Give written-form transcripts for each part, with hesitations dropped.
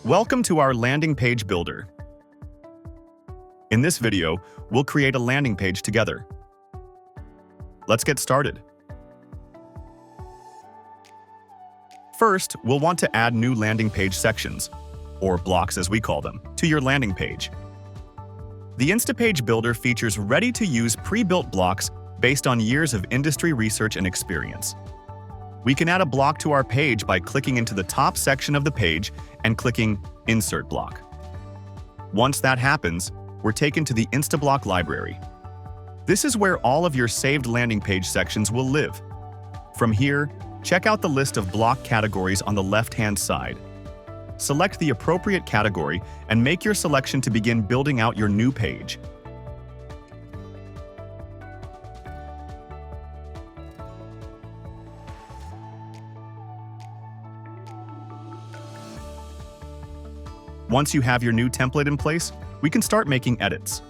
Welcome to our landing page builder. In this video, we'll create a landing page together. Let's get started. First, we'll want to add new landing page sections, or blocks as we call them, to your landing page. The Instapage builder features ready-to-use pre-built blocks based on years of industry research and experience. We can add a block to our page by clicking into the top section of the page and clicking Insert Block. Once that happens, we're taken to the Instablock library. This is where all of your saved landing page sections will live. From here, check out the list of block categories on the left-hand side. Select the appropriate category and make your selection to begin building out your new page. Once you have your new template in place, we can start making edits.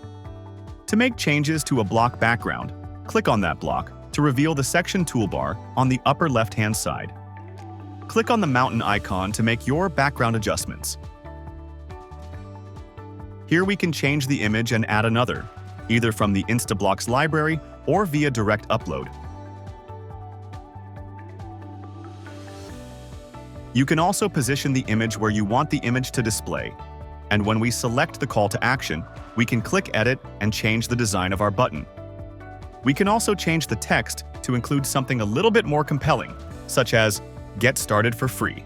To make changes to a block background, click on that block to reveal the section toolbar on the upper left-hand side. Click on the mountain icon to make your background adjustments. Here we can change the image and add another, either from the Instablock's library or via direct upload. You can also position the image where you want the image to display, and when we select the call to action, we can click Edit and change the design of our button. We can also change the text to include something a little bit more compelling, such as Get started for free.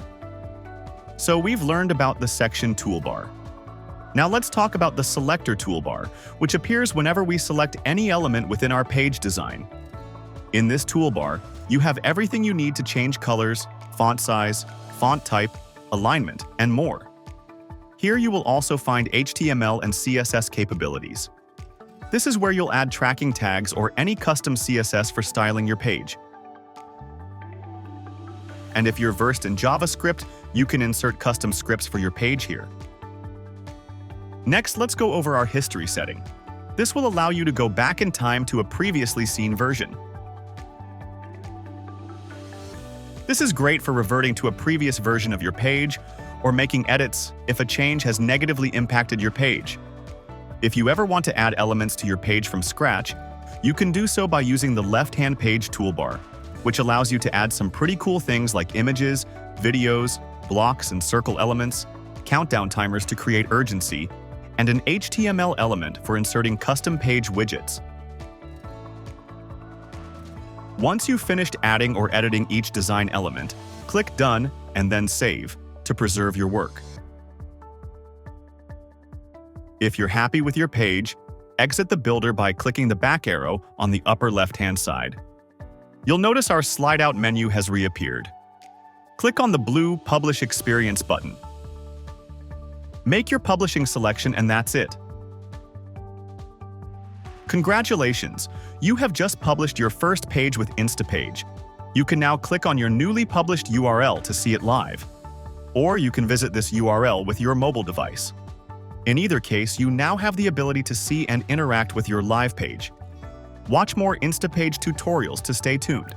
So we've learned about the section toolbar. Now let's talk about the selector toolbar, which appears whenever we select any element within our page design. In this toolbar, you have everything you need to change colors, font size, font type, alignment, and more. Here you will also find HTML and CSS capabilities. This is where you'll add tracking tags or any custom CSS for styling your page. And if you're versed in JavaScript, you can insert custom scripts for your page here. Next, let's go over our history setting. This will allow you to go back in time to a previously seen version. This is great for reverting to a previous version of your page or making edits if a change has negatively impacted your page. If you ever want to add elements to your page from scratch, you can do so by using the left-hand page toolbar, which allows you to add some pretty cool things like images, videos, blocks and circle elements, countdown timers to create urgency, and an HTML element for inserting custom page widgets. Once you've finished adding or editing each design element, click Done and then Save to preserve your work. If you're happy with your page, exit the builder by clicking the back arrow on the upper left-hand side. You'll notice our slide-out menu has reappeared. Click on the blue Publish Experience button. Make your publishing selection and that's it. Congratulations! You have just published your first page with Instapage. You can now click on your newly published URL to see it live. Or you can visit this URL with your mobile device. In either case, you now have the ability to see and interact with your live page. Watch more Instapage tutorials to stay tuned.